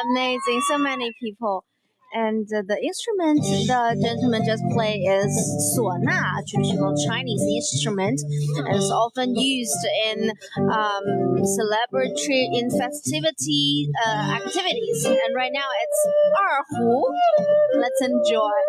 amazing. So many people. And the instrument the gentleman just play is suona, traditional Chinese instrument. It's often used in celebratory, in festivity activities. And right now it's erhu. Let's enjoy.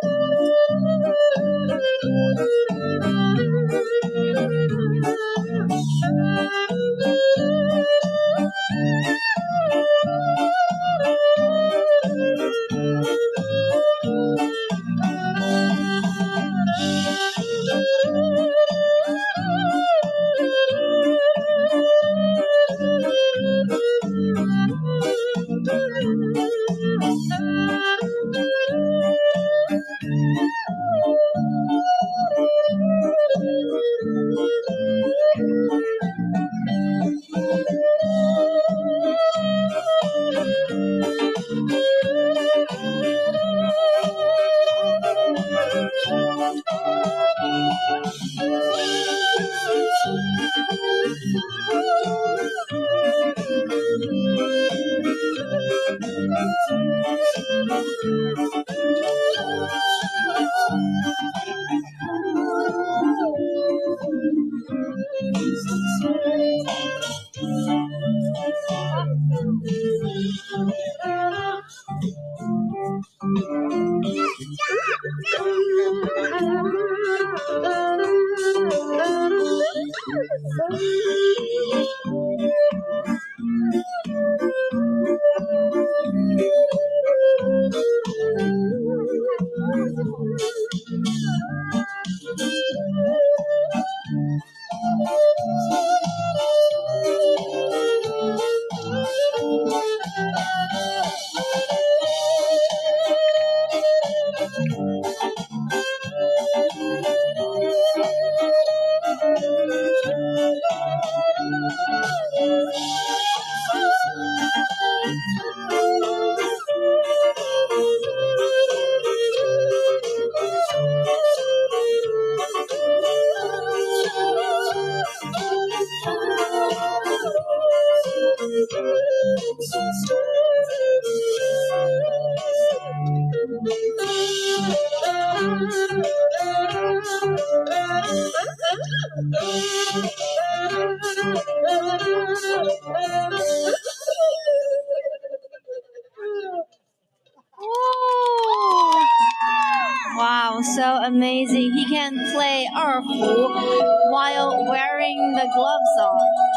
Wow, so amazing. He can play erhu while wearing the gloves on.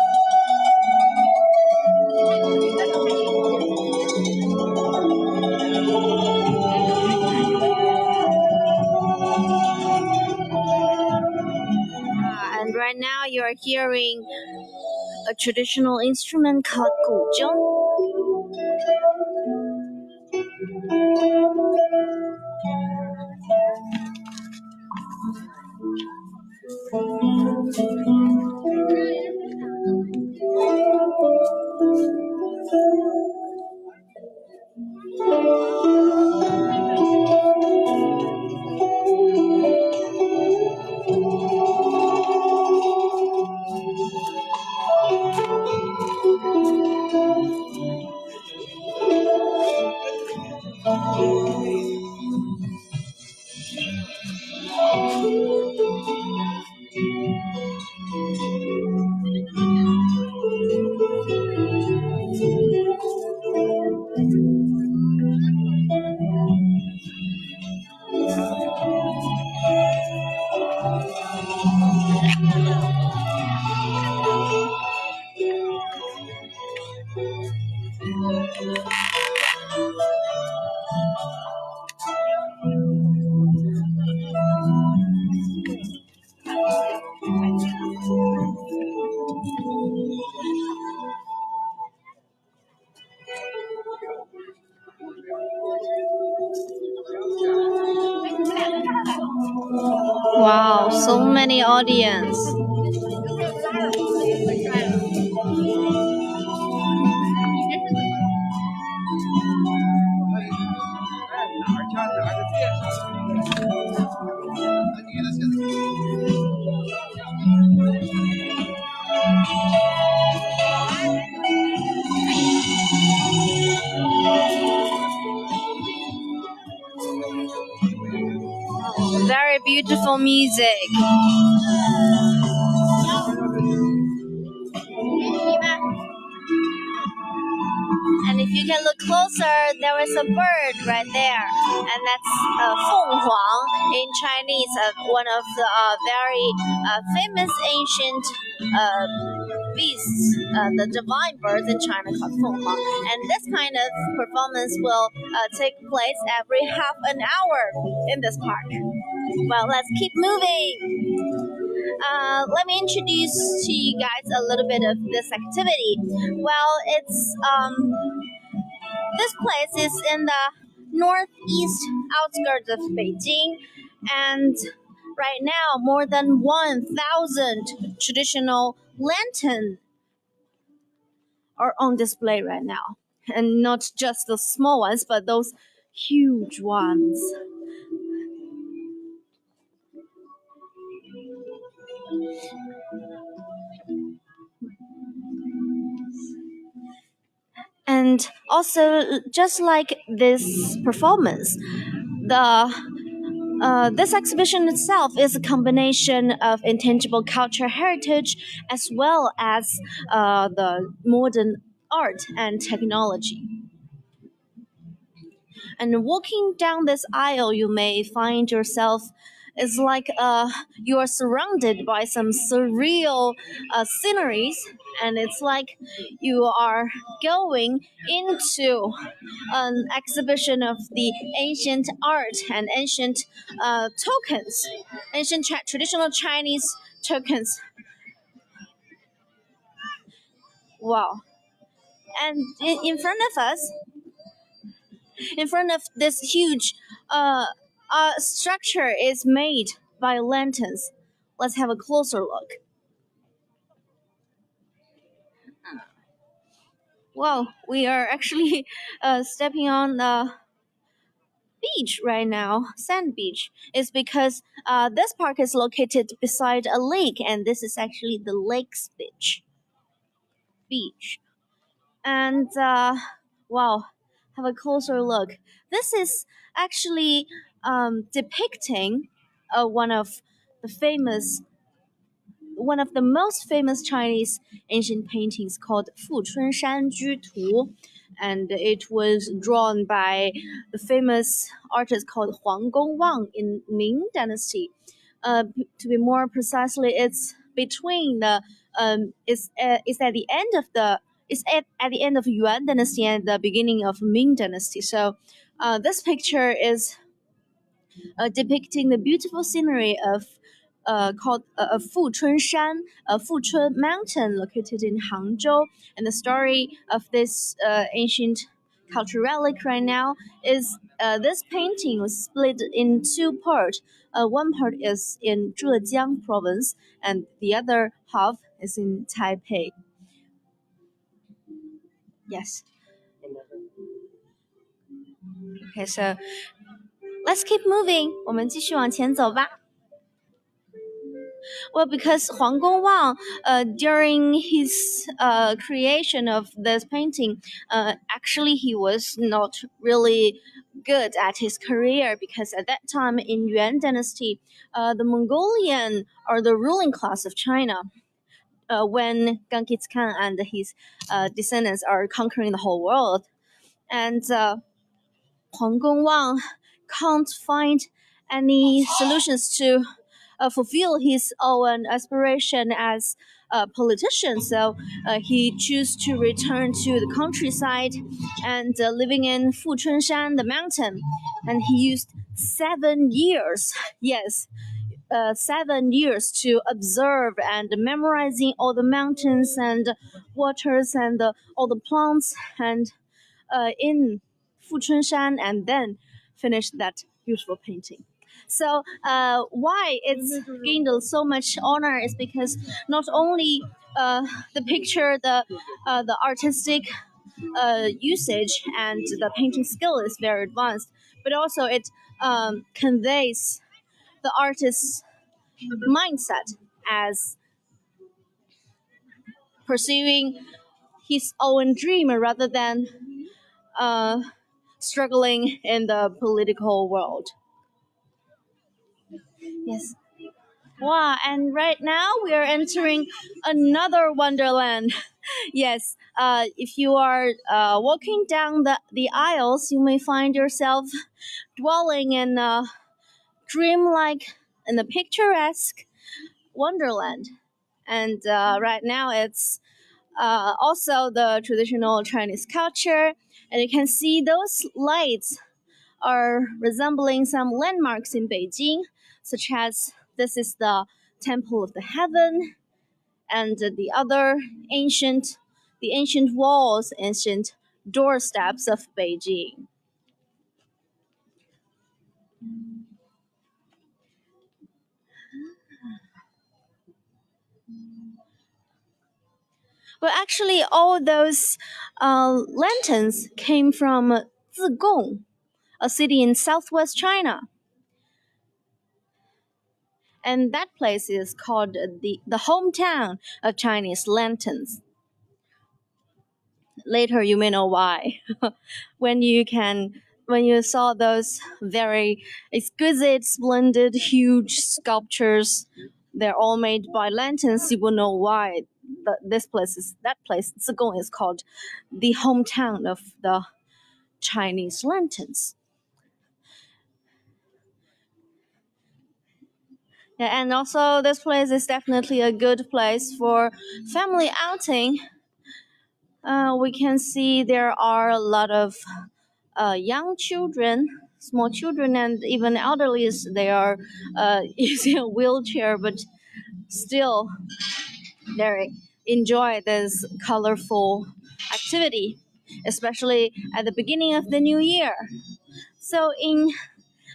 And right now you are hearing a traditional instrument called guzheng. Wow, so many audience. beautiful music. And if you can look closer, there is a bird right there, and that's Feng Huang in Chinese, one of the very famous ancient beasts, the divine birds in China called Feng Huang. And this kind of performance will take place every half an hour in this park. Well, let's keep moving. Let me introduce to you guys a little bit of this activity. Well, it's this place is in the northeast outskirts of Beijing, and right now more than 1,000 traditional lanterns are on display right now, and not just the small ones, but those huge ones. And also, just like this performance, this exhibition itself is a combination of intangible cultural heritage as well as the modern art and technology. And walking down this aisle, you may find yourself it's like you are surrounded by some surreal sceneries, and it's like you are going into an exhibition of the ancient art and ancient tokens, ancient traditional Chinese tokens. Wow. And in front of us, in front of this huge structure is made by lanterns. Let's have a closer look. Wow, we are actually stepping on the beach right now, sand beach. It's because this park is located beside a lake, and this is actually the lake's beach. And wow, have a closer look. This is actually depicting one of the famous one of the most famous Chinese ancient paintings called Fu Chunshan Ju Tu, and it was drawn by the famous artist called Huang Gongwang in Ming Dynasty. To be more precisely, it's between the it's at the end of the it's at the end of Yuan Dynasty and the beginning of Ming Dynasty. So, this picture is depicting the beautiful scenery of called Fu Chun Shan, Fu Chun Mountain, located in Hangzhou. And the story of this ancient cultural relic right now is this painting was split in two parts. One part is in Zhejiang province, and the other half is in Taipei. Yes. Okay, so let's keep moving. 我们继续往前走吧。Well, because Huang Gongwang, during his creation of this painting, actually he was not really good at his career, because at that time in Yuan Dynasty, the Mongolian or the ruling class of China, when Genghis Khan and his descendants are conquering the whole world, and Huang Gongwang can't find any solutions to fulfill his own aspiration as a politician. So he chose to return to the countryside and living in Fuchunshan, the mountain. And he used 7 years, yes, 7 years to observe and memorizing all the mountains and waters and all the plants and in Fuchunshan, and then finish that beautiful painting. So why it's gained so much honor is because not only the picture, the artistic usage and the painting skill is very advanced, but also it conveys the artist's mindset as pursuing his own dream rather than struggling in the political world. Yes. Wow, and right now we are entering another wonderland. Yes, if you are walking down the aisles, you may find yourself dwelling in a dreamlike and a picturesque wonderland. And right now it's also the traditional Chinese culture, and you can see those lights are resembling some landmarks in Beijing, such as this is the Temple of the Heaven, and the ancient walls, ancient doorsteps of Beijing. Well, actually, all those lanterns came from Zigong, a city in southwest China, and that place is called the hometown of Chinese lanterns. Later, you may know why. when you can when you saw those very exquisite, splendid, huge sculptures, they're all made by lanterns. You will know why that place. Zigong is called the hometown of the Chinese lanterns. Yeah, and also this place is definitely a good place for family outing. We can see there are a lot of young children, small children, and even elderlies. They are using a wheelchair, but still they enjoy this colorful activity, especially at the beginning of the new year. So in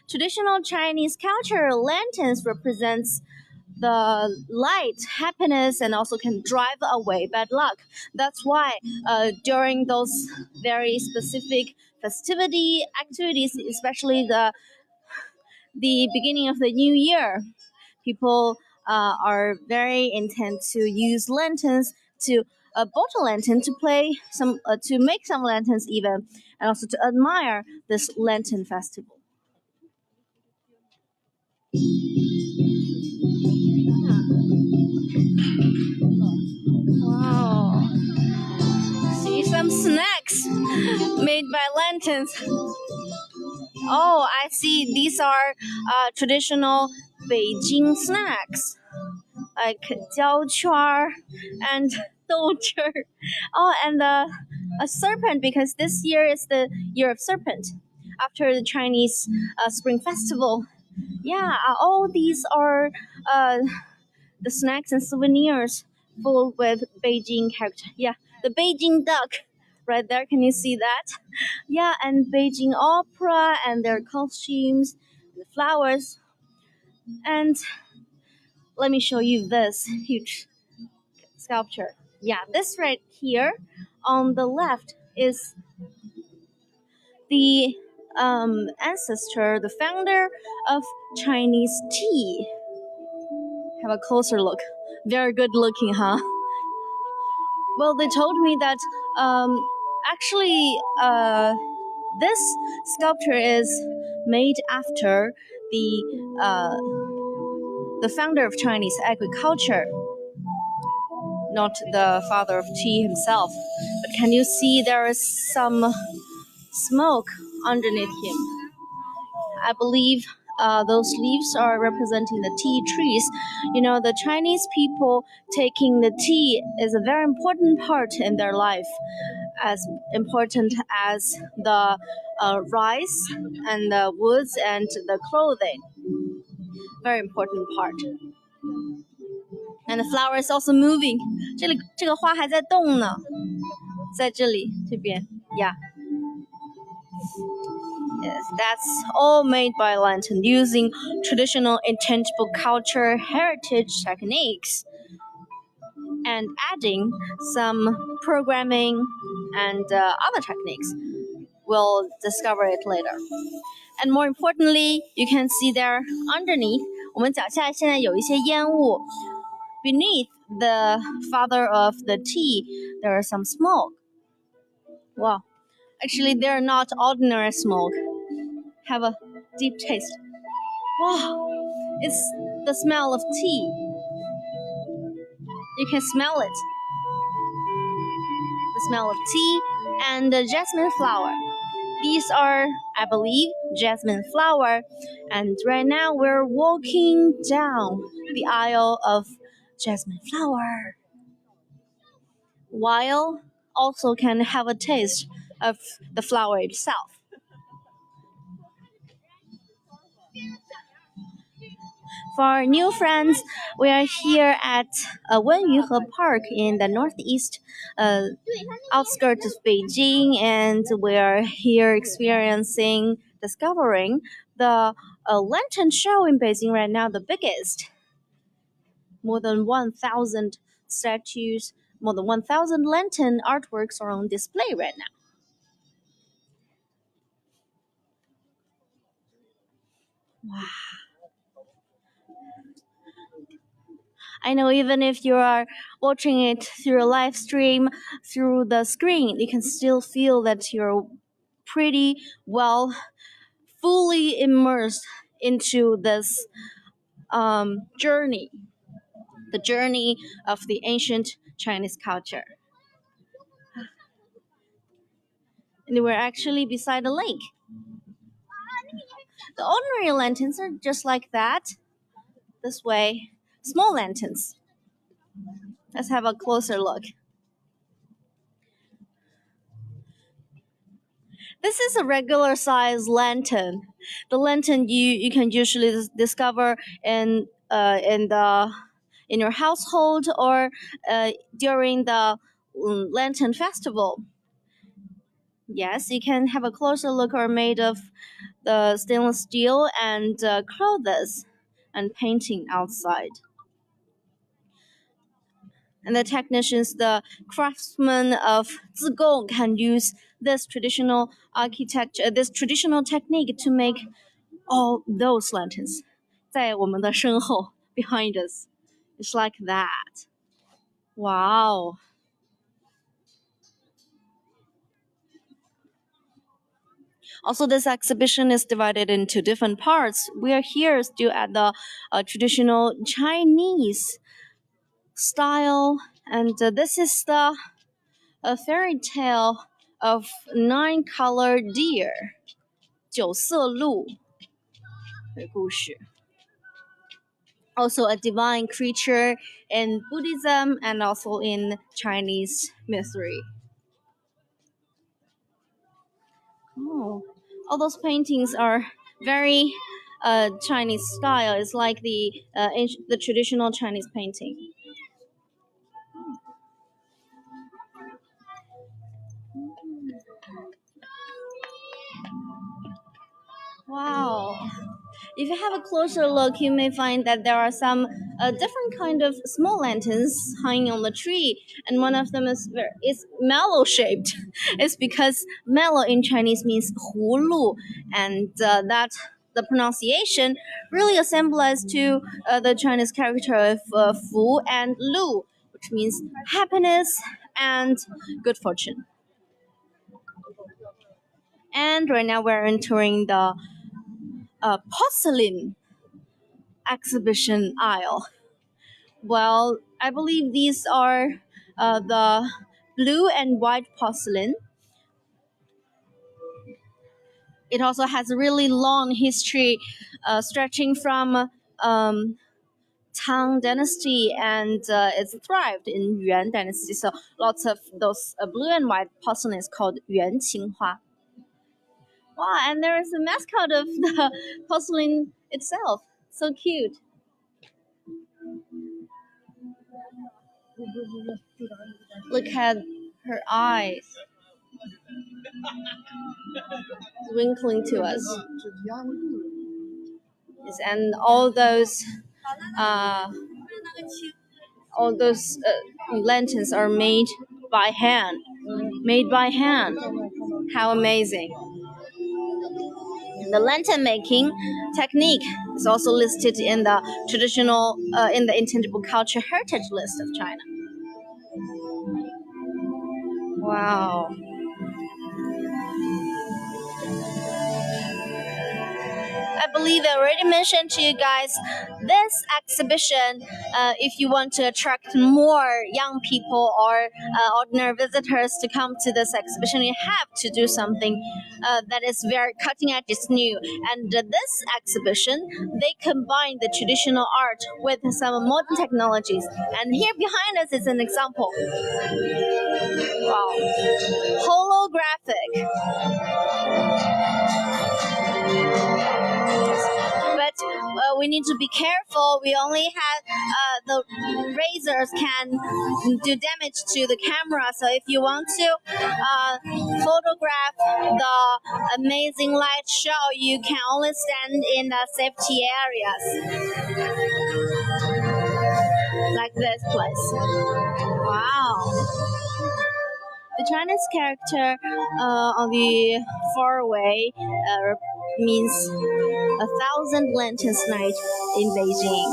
traditional Chinese culture, lanterns represents the light, happiness, and also can drive away bad luck. That's why during those very specific festivity activities, especially the beginning of the new year, people are very intent to use lanterns to bottle lantern to play some to make some lanterns even, and also to admire this lantern festival. Wow! See some snacks made by lanterns. Oh, I see. These are traditional Beijing snacks like 焦圈儿 and 豆汁儿. Oh, and a serpent because this year is the year of serpent after the Chinese Spring Festival. Yeah, all these are uh, the snacks and souvenirs full with Beijing character. Yeah, the Beijing duck right there. Can you see that? Yeah, and Beijing opera and their costumes, the flowers. And let me show you this huge sculpture. Yeah, this right here on the left is the ancestor, the founder of Chinese tea. Have a closer look. Very good looking, huh? Well, they told me that actually this sculpture is made after the founder of Chinese agriculture, not the father of tea himself. But can you see there is some smoke underneath him? I believe those leaves are representing the tea trees. You know, the Chinese people taking the tea is a very important part in their life, as important as the rice and the woods and the clothing. Very important part. And the flower is also moving. 这里这个花还在动呢，在这里这边 Yeah. Yes, that's all made by lantern using traditional intangible culture heritage techniques and adding some programming and other techniques. We'll discover it later. And more importantly, you can see there underneath, 我们脚下现在有一些烟雾. Beneath the father of the tea, there are some smoke. Wow. Actually, they're not ordinary smoke. Have a deep taste. Wow, it's the smell of tea. You can smell it. The smell of tea and the jasmine flower. These are, I believe, jasmine flower. And right now we're walking down the aisle of jasmine flower. While also can have a taste of the flower itself. For our new friends, we are here at Wenyu River Park in the northeast outskirts of Beijing, and we are here discovering the lantern show in Beijing right now, the biggest. More than 1,000 statues, more than 1,000 lantern artworks are on display right now. Wow. I know even if you are watching it through a live stream through the screen, you can still feel that you're pretty well fully immersed into this journey, the journey of the ancient Chinese culture. And we're actually beside a lake. The ordinary lanterns are just like that, this way, small lanterns. Let's have a closer look. This is a regular size lantern. The lantern you can usually discover in your household or during the lantern festival. Yes, you can have a closer look are made of the stainless steel and clothes and painting outside. And the technicians, the craftsmen of Zigong can use this traditional architecture, this traditional technique to make all those lanterns. 在我们的身后 behind us. It's like that. Wow. Also, this exhibition is divided into different parts. We are here still at the traditional Chinese style, and this is the fairy tale of 9-colored deer, 9色鹿 的故事. Also a divine creature in Buddhism and also in Chinese mythology. Oh, all those paintings are very Chinese style. It's like the traditional Chinese painting. Wow. If you have a closer look, you may find that there are some different kind of small lanterns hanging on the tree, and one of them is mallow shaped. It's because mallow in Chinese means 葫芦, and that the pronunciation really assembles to the Chinese character of fu and lu, which means happiness and good fortune. And right now we're entering the porcelain exhibition aisle. Well, I believe these are the blue and white porcelain. It also has a really long history stretching from Tang Dynasty, and it's thrived in Yuan Dynasty. So lots of those blue and white porcelain is called Yuan Qinghua. Wow, and there is a mascot of the porcelain itself. So cute. Look at her eyes twinkling to us. Yes, and uh, all those lanterns are made by hand. Made by hand. How amazing! The lantern making technique is also listed in the in the intangible culture heritage list of China. Wow. I believe I already mentioned to you guys this exhibition. If you want to attract more young people or ordinary visitors to come to this exhibition, you have to do something that is very cutting edge, it's new. And this exhibition, they combine the traditional art with some modern technologies. And here behind us is an example. Wow, holographic. But we need to be careful. We only have the razors can do damage to the camera. So if you want to photograph the amazing light show, you can only stand in the safety areas, like this place. Wow. The Chinese character on the far away means 1,000 lanterns night in Beijing.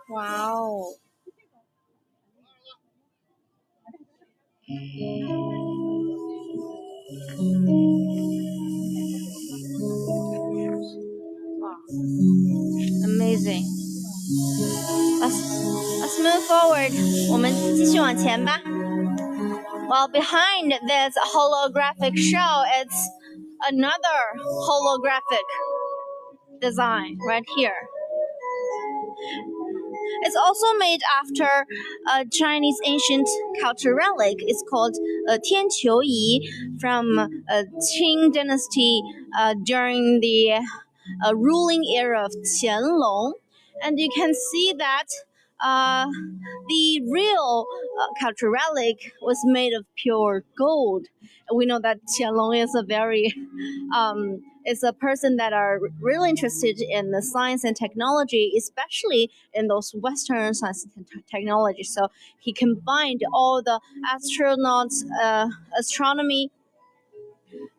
Wow. Wow. Amazing. Let's move forward. 我们继续往前吧。While behind this holographic show, it's another holographic design right here. It's also made after a Chinese ancient culture relic. It's called Tianqi from Qing dynasty during the ruling era of Qianlong. And you can see that the real culture relic was made of pure gold. We know that Qianlong is a very is a person that are really interested in the science and technology, especially in those Western science and technology. So he combined all the astronauts, astronomy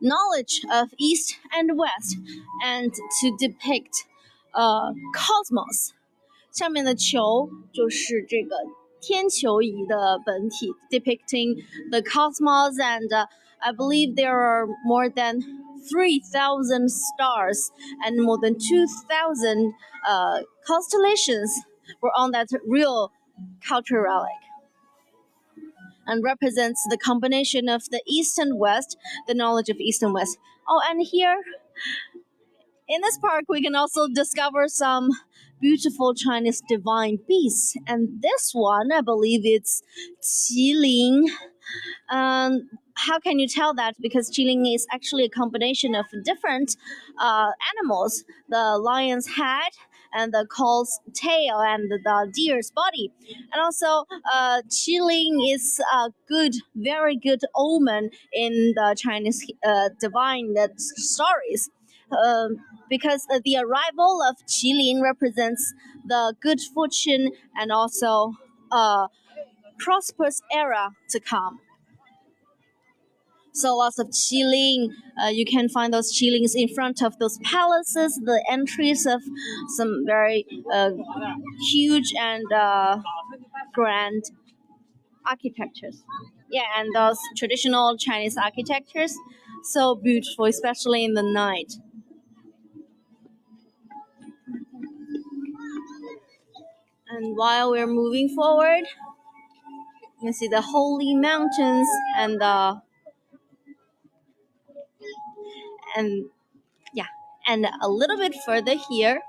knowledge of East and West, and to depict cosmos. 下面的球就是这个天球仪的本体 depicting the cosmos, and I believe there are more than 3,000 stars and more than 2,000 constellations were on that real cultural relic, and represents the combination of the East and West, the knowledge of East and West. Oh, and here in this park, we can also discover some beautiful Chinese divine beasts. And this one, I believe it's qilin. How can you tell that? Because qilin is actually a combination of different animals. The lion's head, and the calf's tail, and the deer's body. And also, qilin is a good, very good omen in the Chinese divine stories. Because the arrival of qilin represents the good fortune and also prosperous era to come. So lots of qilin. You can find those qilins in front of those palaces, the entries of some very huge and grand architectures. Yeah, and those traditional Chinese architectures, so beautiful, especially in the night. And while we're moving forward, you can see the holy mountains and and a little bit further here,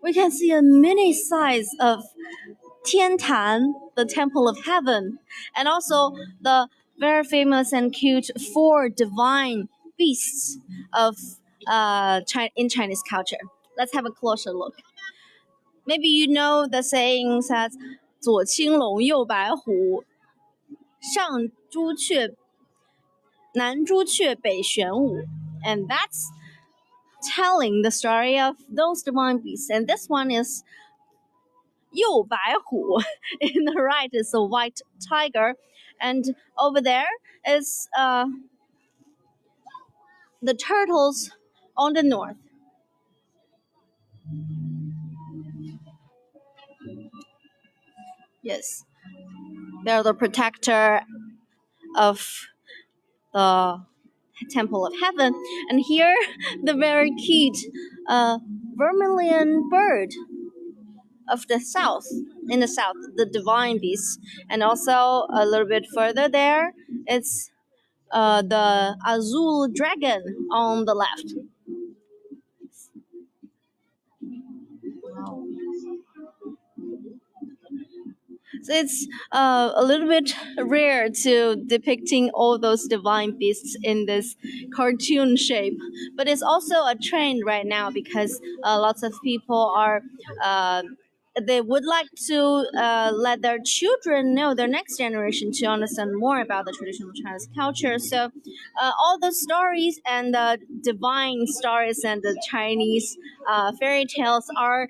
we can see a mini size of Tiantan, the Temple of Heaven, and also the very famous and cute 4 divine beasts of in Chinese culture. Let's have a closer look. Maybe you know the saying says 左青龙右白虎上朱雀南朱雀北玄武, and that's telling the story of those divine beasts. And this one is 右白虎. In the right is a white tiger, and over there is the turtles on the north. Yes, they're the protector of the temple of heaven. And here, the very cute vermilion bird of the south, in the south, the divine beast. And also a little bit further there, it's the azul dragon on the left. So it's a little bit rare to depicting all those divine beasts in this cartoon shape, but it's also a trend right now because lots of people are. They would like to let their children know, their next generation, to understand more about the traditional Chinese culture. So, all the stories and the divine stories and the Chinese fairy tales are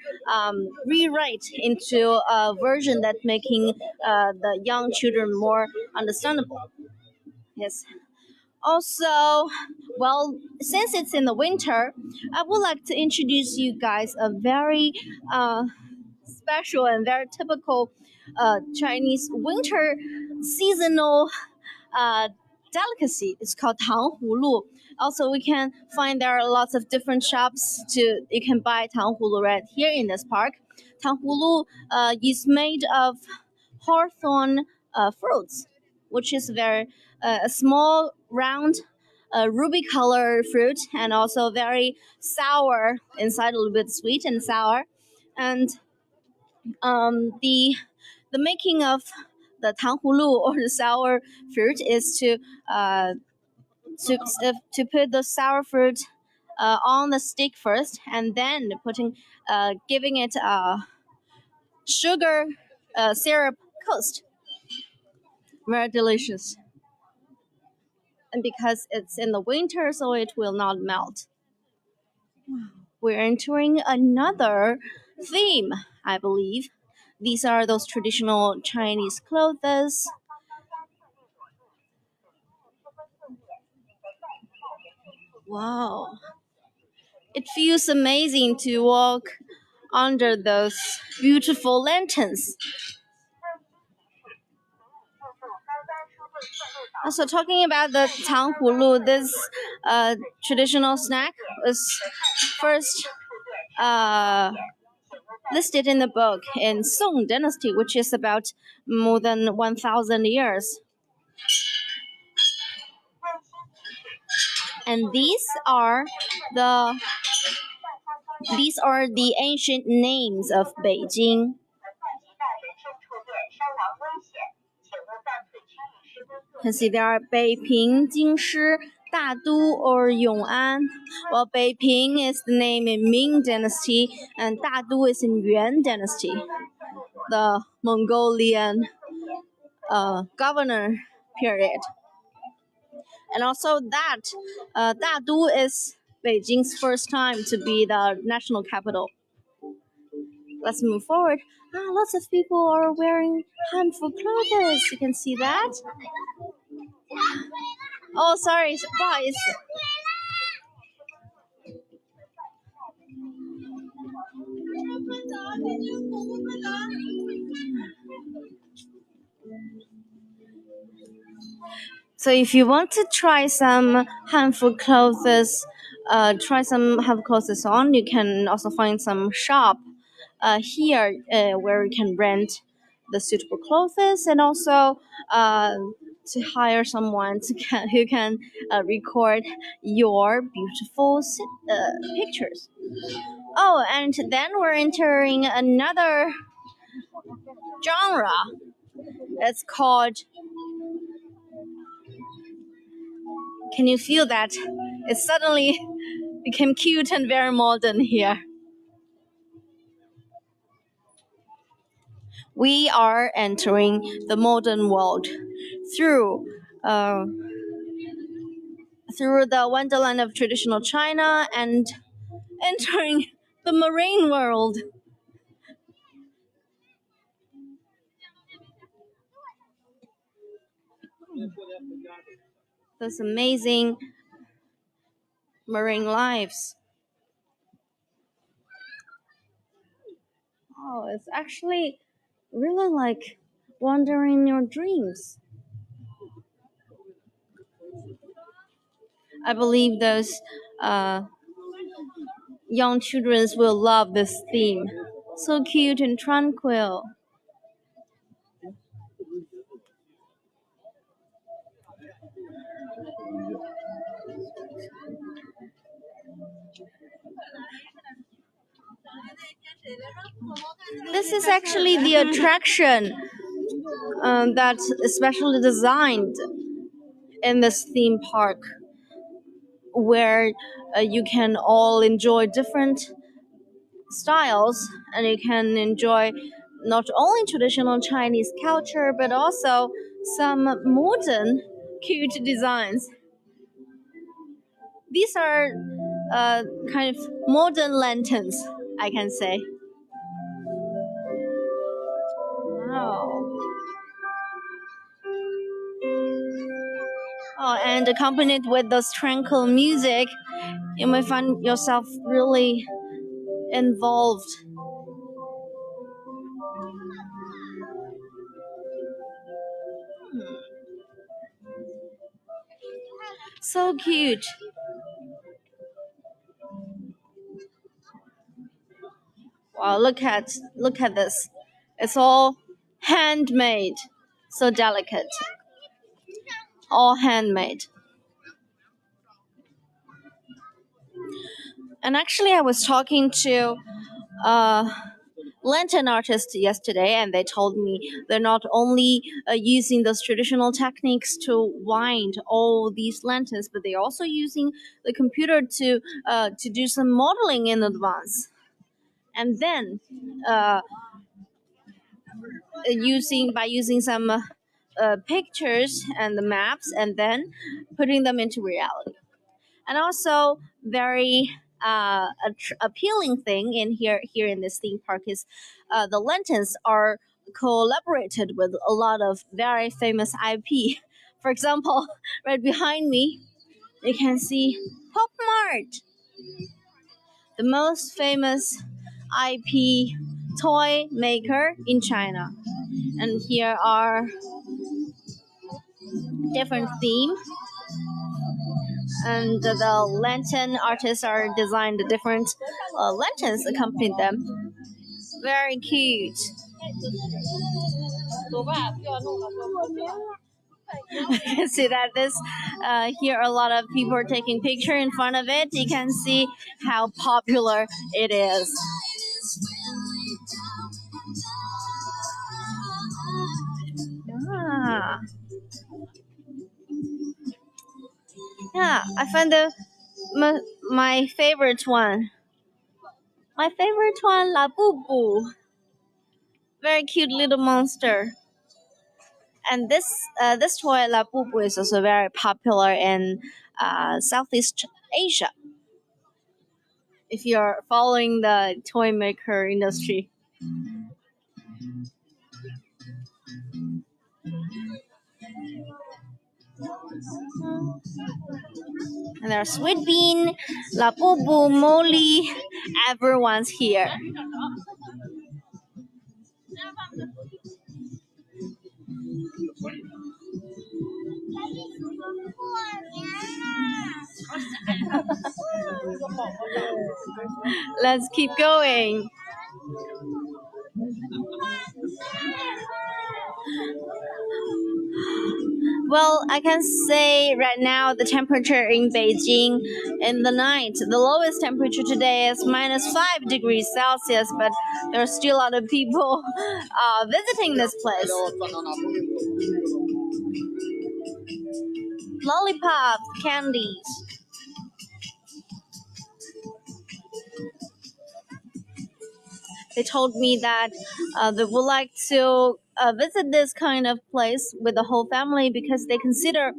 rewrite into a version that making the young children more understandable. Yes. Also, well, since it's in the winter, I would like to introduce you guys a very special and very typical Chinese winter seasonal uh, delicacy. It's called Tang Hulu. Also, we can find there are lots of different shops to you can buy Tang Hulu right here in this park. Tang Hulu is made of hawthorn fruits, which is very a small round. Ruby color fruit and also very sour inside, a little bit sweet and sour, and the making of the tanghulu or the sour fruit is uh, to put the sour fruit on the stick first, and then giving it a sugar syrup coast. Very delicious, and because it's in the winter, so it will not melt. We're entering another theme, I believe. These are those traditional Chinese clothes. Wow. It feels amazing to walk under those beautiful lanterns. Also, talking about the tanghulu, this traditional snack was first uh, listed in the book in Song Dynasty, which is about more than 1,000 years. And the these are the ancient names of Beijing. You can see there are Beiping, Jingshi, Dadu, or Yong'an. Well, Beiping is the name in Ming Dynasty, and Dadu is in Yuan Dynasty, the Mongolian governor period. And also that Dadu is Beijing's first time to be the national capital. Let's move forward. Lots of people are wearing handful clothes. You can see that. Oh, sorry, guys. So if you want to try some handful clothes, on, you can also find some shop here where you can rent the suitable clothes, and also to hire someone who can record your beautiful pictures. Oh, and then we're entering another genre. It's called. Can you feel that? It suddenly became cute and very modern here. We are entering the modern world through uh, through the wonderland of traditional China and entering the marine world. Those amazing marine lives. Oh, it's actually really like Wandering your dreams. I believe those uh, young children will love this theme. So cute and tranquil. This is actually the attraction that's especially designed in this theme park, where you can all enjoy different styles and you can enjoy not only traditional Chinese culture but also some modern cute designs. These are kind of modern lanterns, I can say. Wow. Oh, and accompanied with those tranquil music, you may find yourself really involved. So cute. Wow, look at this. It's all handmade. So delicate. All handmade. And actually I was talking to uh lantern artists yesterday, and they told me they're not only using those traditional techniques to wind all these lanterns, but they're also using the computer to do some modeling in advance, and then uh, using some pictures and the maps, and then putting them into reality. And also very appealing thing in here in this theme park is the lanterns are collaborated with a lot of very famous IP. For example, right behind me, you can see Pop Mart, the most famous IP toy maker in China. And here are different themes, and the lantern artists are designed different lanterns accompany them. Very cute. You can see that this here a lot of people are taking picture in front of it. You can see how popular it is. Ah, yeah, I found my favorite one. My favorite one, La Boo Boo. Very cute little monster. And this toy La Boo Boo is also very popular in Southeast Asia. If you're following the toy maker industry, and there's Sweet Bean, La Boo Boo, Molly, everyone's here. Let's keep going. Well, I can say right now the temperature in Beijing in the night, the lowest temperature today is -5 degrees Celsius, but there are still a lot of people visiting this place. Lollipops, candies. They told me that they would like to visit this kind of place with the whole family because they consider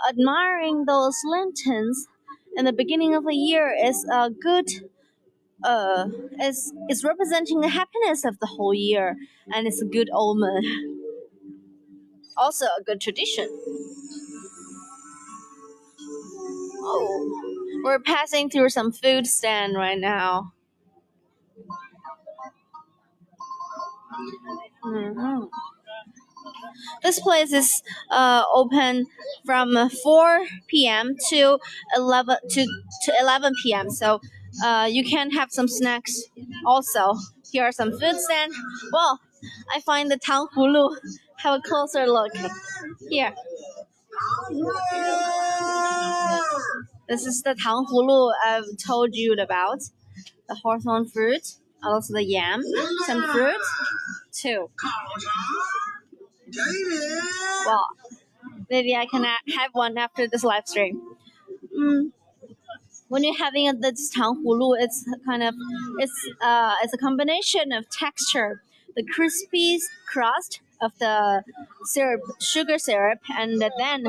admiring those lanterns in the beginning of the year is a good is representing the happiness of the whole year, and it's a good omen. Also a good tradition. Oh, we're passing through some food stand right now. Mhm. This place is open from 4 p.m. to 11 p.m. So you can have some snacks. Also, here are some food stands. Well, I find the Tanghulu. Have a closer look here. This is the Tanghulu I've told you about. The hawthorn fruit, also the yam, some fruit too. Well, maybe I can have one after this live stream. Mm, when you're having this tanghulu, it's a combination of texture, the crispy crust of the syrup, sugar syrup, and then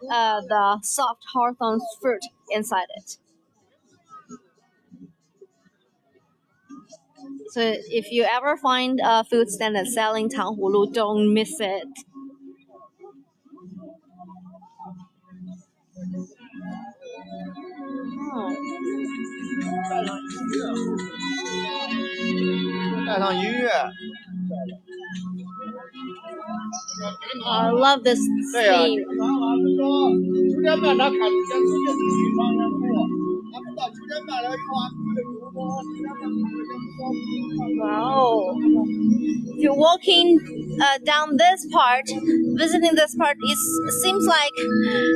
the soft hawthorn fruit inside it. So if you ever find a food stand that's selling tanghulu, don't miss it. Oh. 带上音乐。I love this 对呀、theme. 正常老师说9点半他开始讲世界地理方言课，他们到9点半了以后，俺们就主播10点半 Wow. If you're walking down this part, visiting this part, it seems like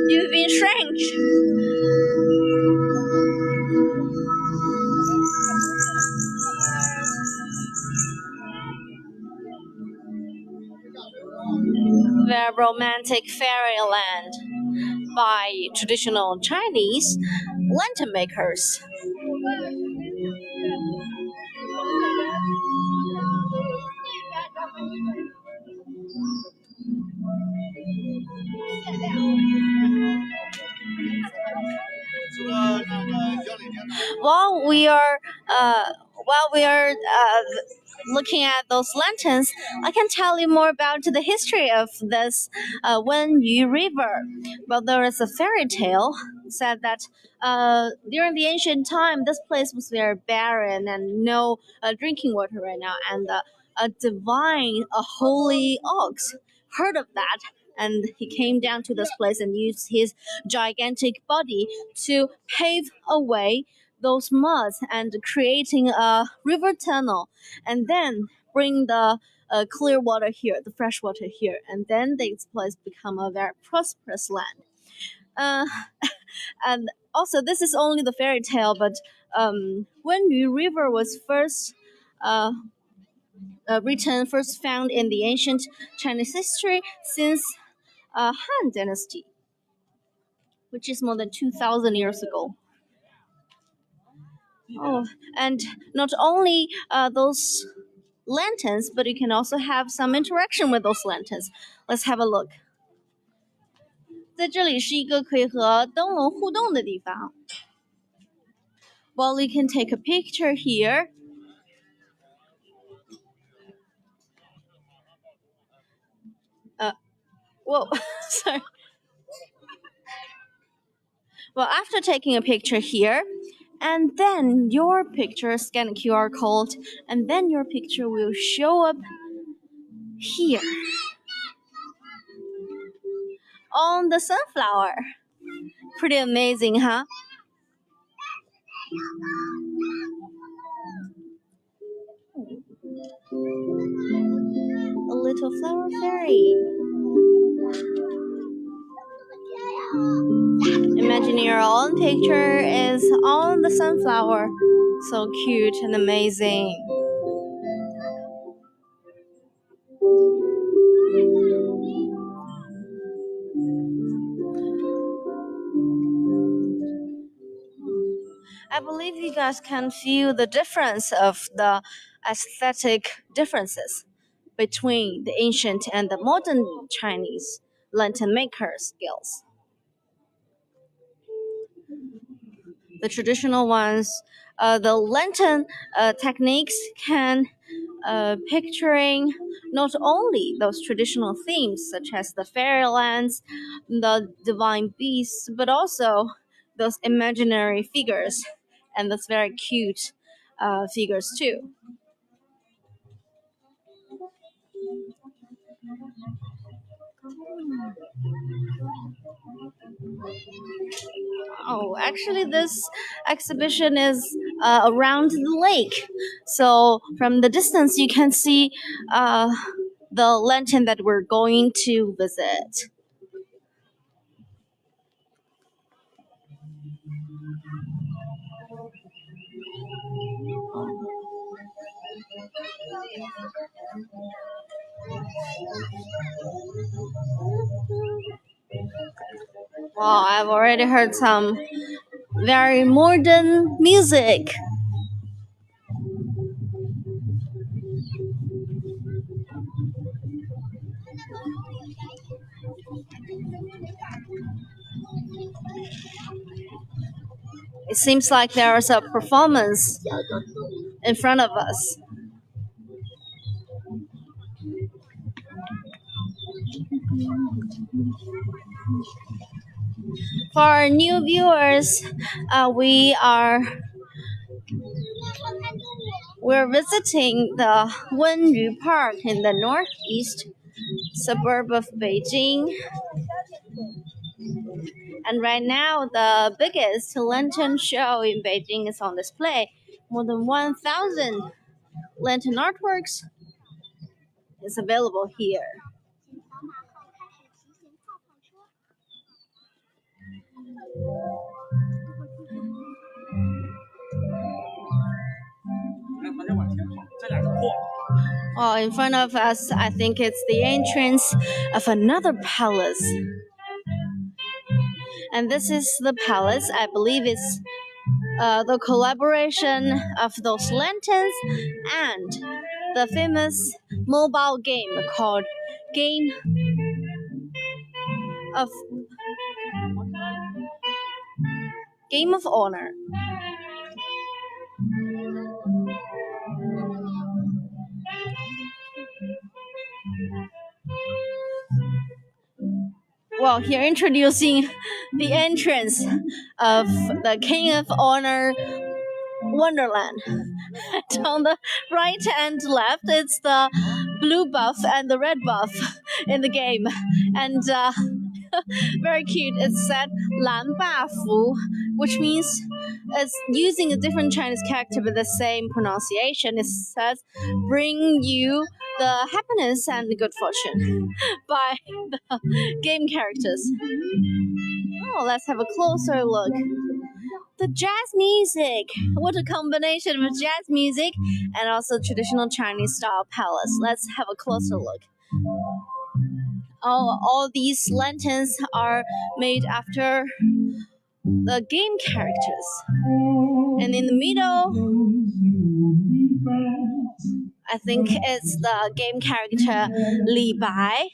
you've been shrank. The romantic fairyland by traditional Chinese lantern makers. While we are looking at those lanterns, I can tell you more about the history of this Wenyu River. Well, there is a fairy tale said that during the ancient time, this place was very barren and no drinking water right now, and a holy ox heard of that. And he came down to this place and used his gigantic body to pave a way those muds and creating a river tunnel, and then bring the clear water here, the fresh water here, and then this place become a very prosperous land. Uh, and also, this is only the fairy tale, but Wenyu River was uh, first found in the ancient Chinese history since Han Dynasty, which is more than 2,000 years ago. Oh, and not only those lanterns, but you can also have some interaction with those lanterns. Let's have a look. 在这里是一个可以和灯笼互动的地方。Well, you can take a picture here. Whoa, sorry. Well, after taking a picture here, and then your picture, scan a QR code, and then your picture will show up here on the sunflower. Pretty amazing, huh? A little flower fairy. Imagine your own picture is on the sunflower. So cute and amazing. I believe you guys can feel the difference of the aesthetic differences between the ancient and the modern Chinese lantern maker skills. The traditional ones, the lantern techniques can picturing not only those traditional themes such as the fairylands, the divine beasts, but also those imaginary figures and those very cute figures too. Oh, actually, this exhibition is around the lake. So from the distance, you can see the lantern that we're going to visit. Wow, I've already heard some very modern music. It seems like there is a performance in front of us. For our new viewers, we're visiting the Wenyu Park in the northeast suburb of Beijing. And right now, the biggest lantern show in Beijing is on display. More than 1,000 lantern artworks is available here. Oh, in front of us, I think it's the entrance of another palace. And this is the palace. I believe it's the collaboration of those lanterns and the famous mobile game called Game of Honor. Well, here introducing the entrance of the King of Honor Wonderland. On the right and left, it's the blue buff and the red buff in the game. And very cute. It said 蓝霸服, which means it's using a different Chinese character with the same pronunciation. It says bring you the happiness and the good fortune by the game characters. Oh, let's have a closer look. The jazz music. What a combination of jazz music and also traditional Chinese style palace. Let's have a closer look. All these lanterns are made after the game characters. And in the middle, I think it's the game character Li Bai,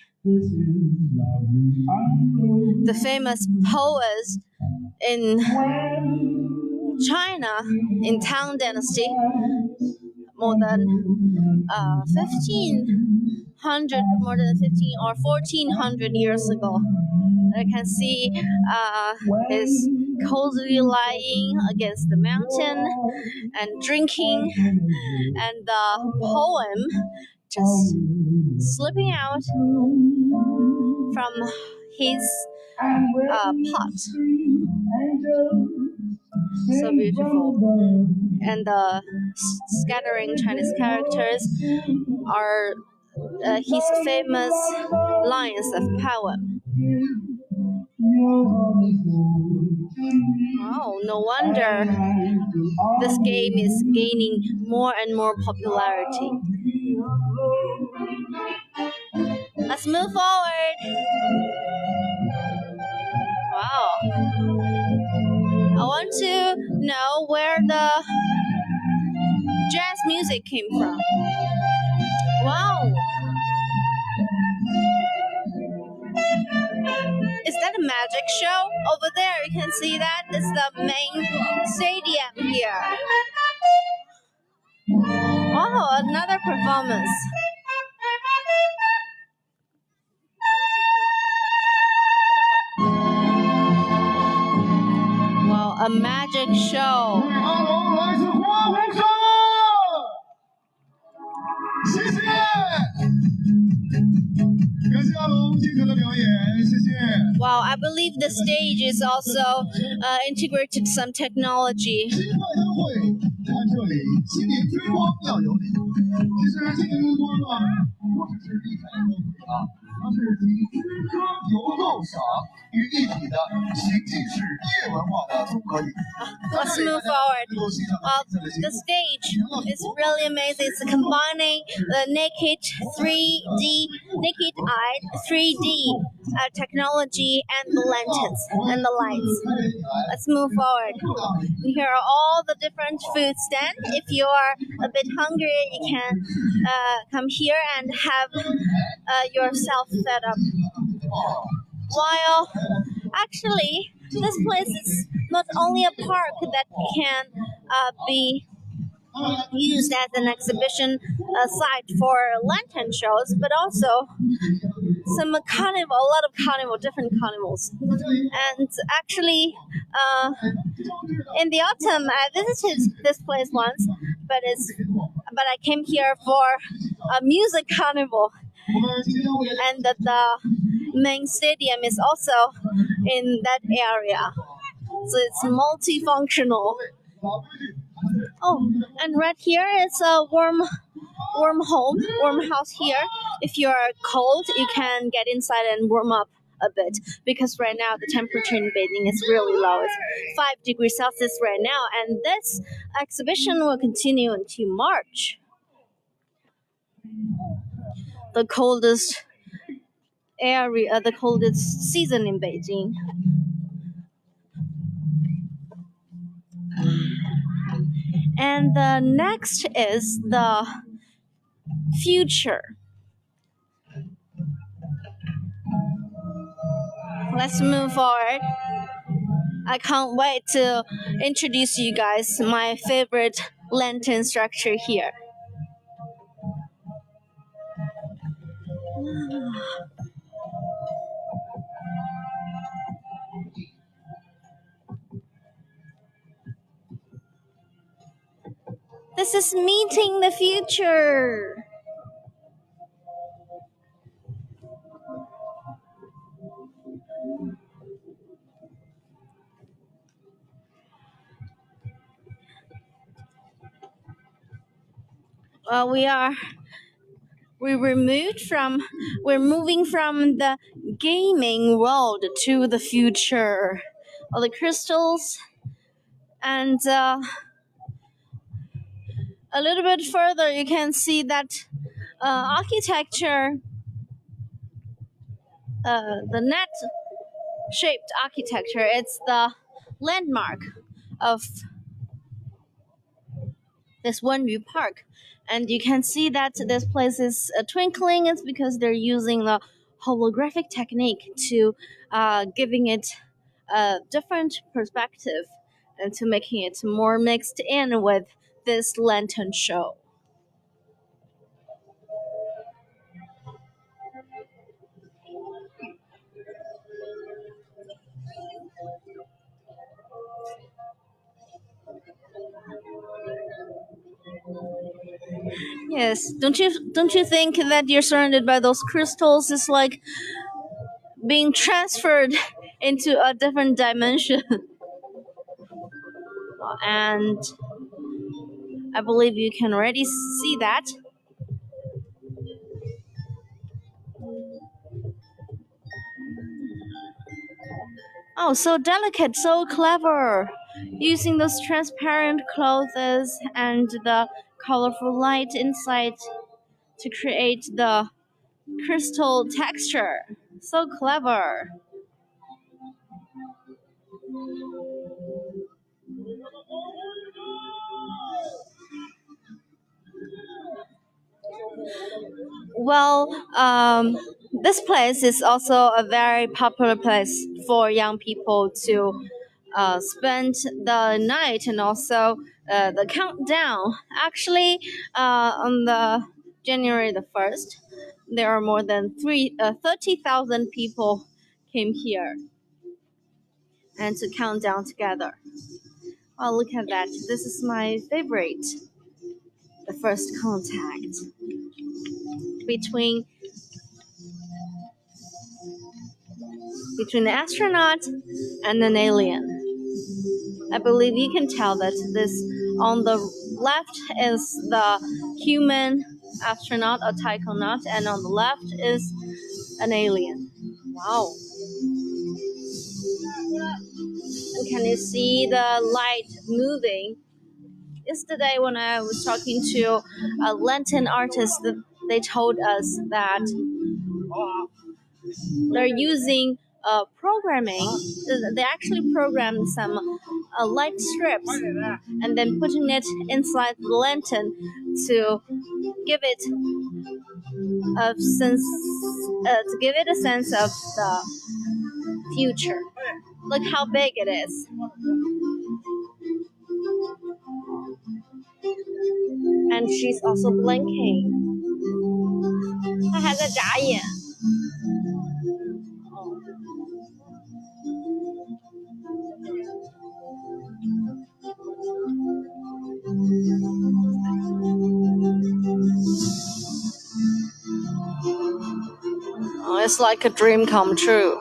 the famous poet in China in Tang Dynasty more than 1400 years ago. I can see his cozily lying against the mountain and drinking, and the poem just slipping out from his pot. So beautiful. And the scattering Chinese characters are his famous lines of poem. Oh, no wonder this game is gaining more and more popularity. Let's move forward. Wow. I want to know where the jazz music came from. Wow. Is that a magic show? Over there, you can see that. It's the main stadium here. Oh, another performance. Wow, a magic show. Wow, I believe the stage is also integrated some technology. 它是里面的游戏，它是游戏，游够傻与一体的情景式夜文化的综合体。Let's move forward. The stage is really amazing. It's combining the naked eye 3D technology and the lanterns and the lights. Let's move forward. Here are all the different food stands. If you are a bit hungry, you can come here and have yourself set up. While actually, this place is not only a park that can be used as an exhibition site for lantern shows, but also some carnival, a lot of carnival, different carnivals. And actually, in the autumn, I visited this place once, but I came here for a music carnival, and the main stadium is also in that area, so it's multifunctional. Oh, and right here is a warm house here. If you're cold, you can get inside and warm up a bit, because right now the temperature in Beijing is really low. It's 5 degrees Celsius right now, and this exhibition will continue until March. The coldest season in Beijing. And the next is the future. Let's move forward. I can't wait to introduce you guys my favorite lantern structure here. This is meeting the future. We're moving from the gaming world to the future. All the crystals, and a little bit further you can see that architecture, the net shaped architecture. It's the landmark of this Wenyu Park, and you can see that this place is twinkling. It's because they're using the holographic technique to giving it a different perspective and to making it more mixed in with this lantern show. Yes, don't you think that you're surrounded by those crystals is like being transferred into a different dimension? And I believe you can already see that. Oh, so delicate, so clever. Using those transparent clothes and the colorful light inside to create the crystal texture. So clever. Well, this place is also a very popular place for young people to spend the night, and also the countdown. Actually, on the January the 1st, there are more than 30,000 people came here and to count down together. Oh, look at that. This is my favorite. The first contact between between an astronaut and an alien. I believe you can tell that this on the left is the human astronaut or taikonaut, and on the left is an alien. Wow. And can you see the light moving? Yesterday when I was talking to a lantern artist, they told us that they're using programming. They actually programmed some light strips and then putting it inside the lantern to give it a sense of the future. Look how big it is. And she's also blinking. 她还在眨眼。Oh, it's like a dream come true.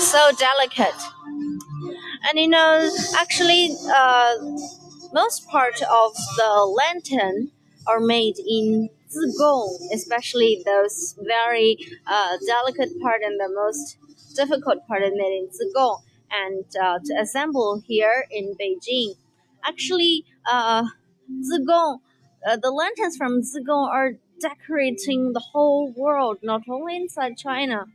So delicate. And actually, most part of the lantern are made in Zigong, especially those very delicate part and the most difficult part are made in Zigong. And to assemble here in Beijing, actually, Zigong, the lanterns from Zigong are decorating the whole world, not only inside China.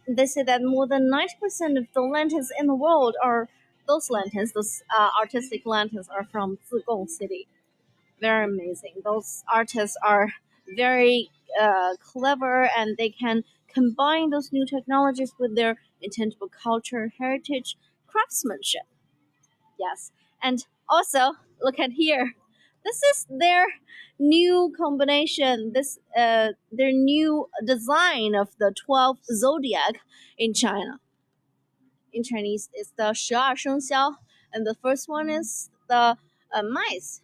They say that more than 90% of the lanterns in the world are those lanterns, those artistic lanterns are from Zigong City. Very amazing. Those artists are very clever and they can combine those new technologies with their intangible culture, heritage, craftsmanship. Yes. And also, look at here. This is their new combination, their new design of the 12 zodiac in China. In Chinese, it's the 12生肖, and the first one is the mice.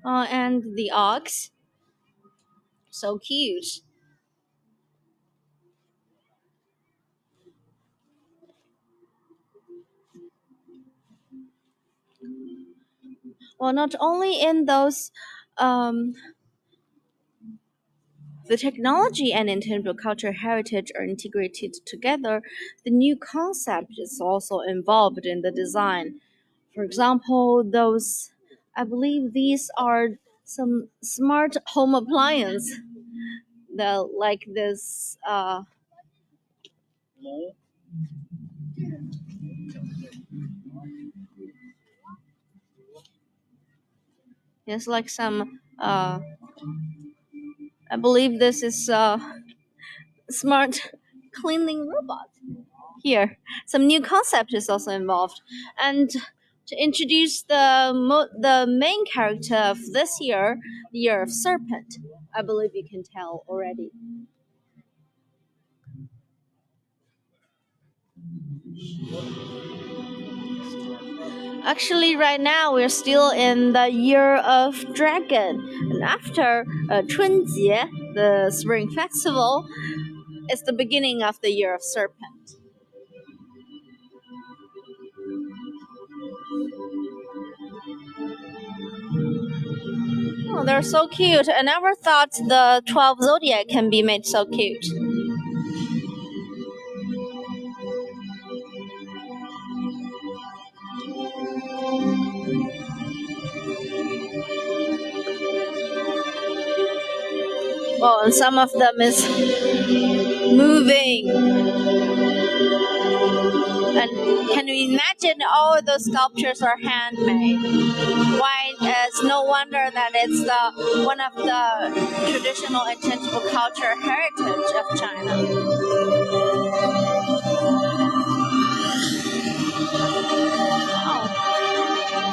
And the ox. So cute. Well, not only in those, the technology and intangible cultural heritage are integrated together, the new concept is also involved in the design. For example, I believe these are some smart home appliance. Like this, it's like some, I believe this is a smart cleaning robot. Here, some new concept is also involved, and to introduce the main character of this year, the year of serpent. I believe you can tell already. Actually, right now we're still in the year of dragon, and after 春节, the spring festival, it's the beginning of the year of serpent. Oh, they're so cute. I never thought the 12 zodiac can be made so cute. Well, and some of them is moving. And can you imagine all of those sculptures are handmade? Why? It's no wonder that it's one of the traditional intangible culture heritage of China. Oh.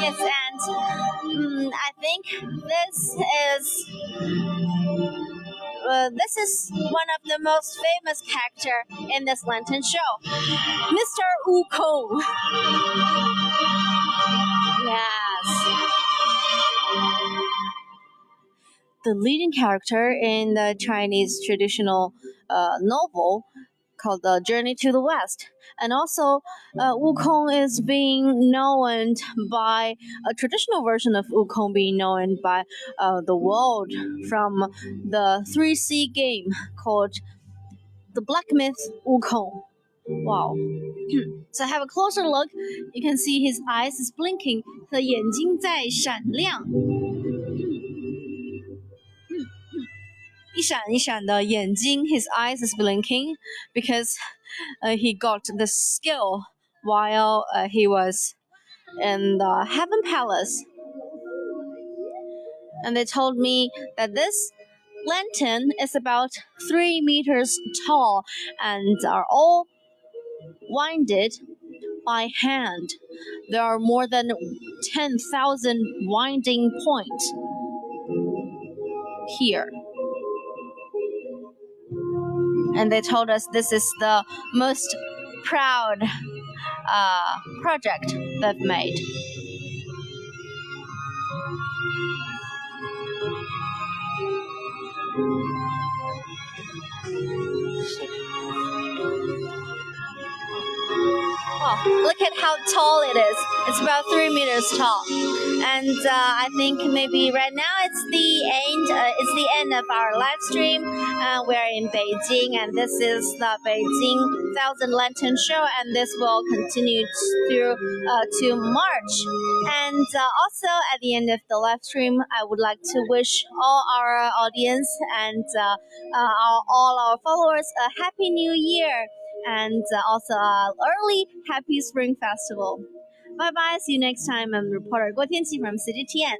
Yes, and I think this is this is one of the most famous character in this lantern show, Mr. Wukong. Yes. The leading character in the Chinese traditional novel called The Journey to the West. And also, Wukong is being known by a traditional version of Wukong being known by the world from the 3C game called The Black Myth Wukong. Wow. So have a closer look. You can see his eyes is blinking. 他的眼睛在闪亮。一闪一闪的眼睛 his eyes is blinking because he got the skill while he was in the Heaven Palace. And they told me that this lantern is about 3 meters tall and are all winded by hand. There are more than 10,000 winding points here. And they told us this is the most proud project they've made. Oh, look at how tall it is. It's about 3 meters tall. And I think maybe right now it's the end of our live stream. We're in Beijing, and this is the Beijing Thousand Lantern Show, and this will continue through to March. And also at the end of the live stream, I would like to wish all our audience and all our followers a happy new year. And also early happy spring festival. Bye bye, see you next time. I'm reporter 郭天琪 from CGTN.